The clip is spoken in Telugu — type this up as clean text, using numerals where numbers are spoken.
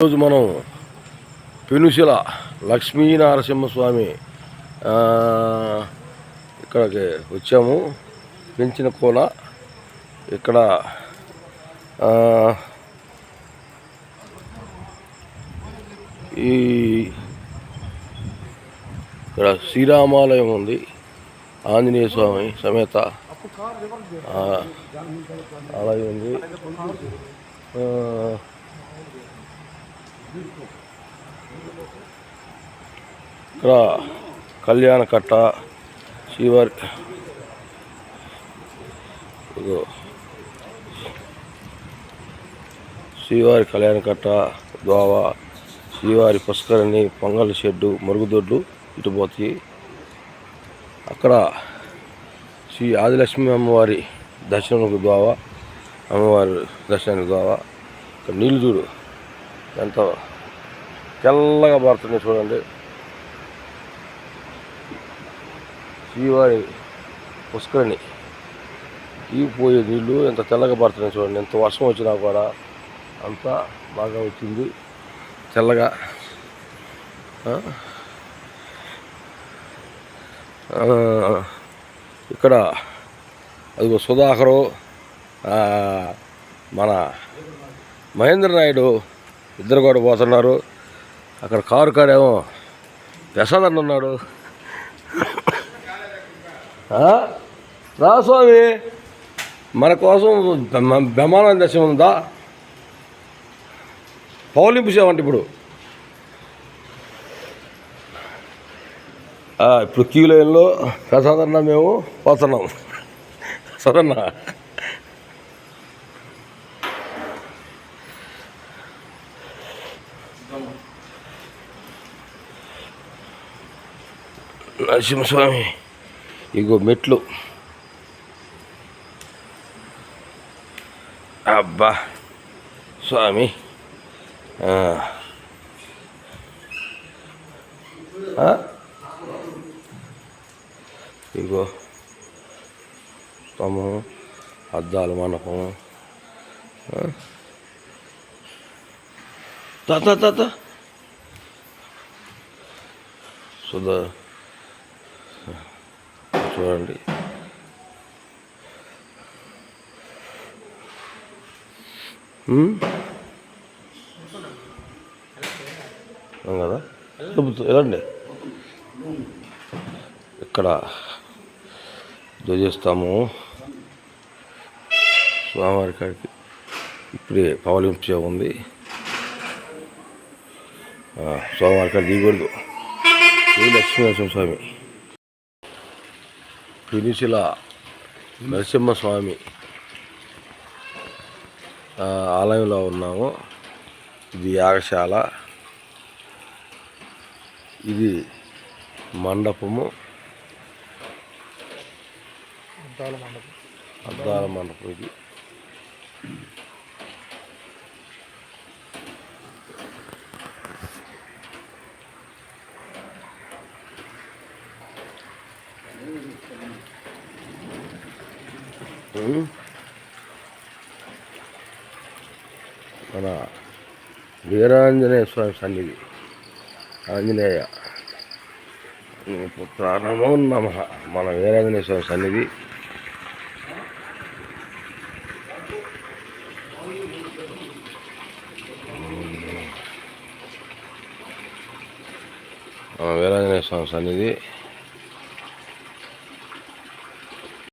ఈరోజు మనం పెనుశిల లక్ష్మీనరసింహస్వామి ఇక్కడికి వచ్చాము. పెంచిన కోన ఇక్కడ ఇక్కడ శ్రీరామాలయం ఉంది. ఆంజనేయ స్వామి సమేత ఆలయం ఉంది. ఇక్కడ కళ్యాణ కట్ట శ్రీవారి కళ్యాణ కట్ట దోవ శ్రీవారి పుష్కరిణి పొంగల్ షెడ్డు మరుగుదొడ్లు ఇటు పోతాయి. అక్కడ శ్రీ ఆదిలక్ష్మి అమ్మవారి దర్శనానికి దోవ అమ్మవారి దర్శనానికి దోవ. ఇక్కడ నీళ్ళు చూడు ఎంత తెల్లగా పారుతున్నాయి చూడండి. శ్రీవారి పుష్కరిణి ఈ పోయే నీళ్ళు ఎంత తెల్లగా పారుతున్నాయి చూడండి. ఎంత వర్షం వచ్చినా కూడా అంతా బాగా వచ్చింది తెల్లగా. ఇక్కడ అదిగో సుధాకరు మన మహేంద్ర నాయుడు ఇద్దరు కూడా పోతున్నారు. అక్కడ కారు కాడేమో ప్రసాద్ ఉన్నాడు. రా స్వామి, మన కోసం బ్రహ్మానంద దర్శనం ఉందా? పౌలింపు సేవ అంటే ఇప్పుడు క్యూ లైన్లో ప్రసాదన్న మేము పోతున్నాం. సదన్న నరసింహస్వామి ఇగో మెట్లు. అబ్బా స్వామి ఇగో స్తంభం, అద్దాల మండపం. తాత సుధా చూడండి. కదా ఎలాండి ఇక్కడ ధ్వజస్తంభము స్వామివారి కాడికి ఇప్పుడే పవలింపు ఉంది. స్వామివారి కాడ దిగకూడదు. లక్ష్మీనరసింహస్వామి పెనుశిల నరసింహస్వామి ఆలయంలో ఉన్నాము. ఇది యాగశాల, ఇది మండపము, అద్దాల మండపం. ఇది మన వీరాంజనేయ స్వామి సన్నిధి. ఆంజనేయ పుత్రానమో నమః. మన వీరాంజనేయ స్వామి సన్నిధి. వీరాంజనేయ స్వామి సన్నిధి.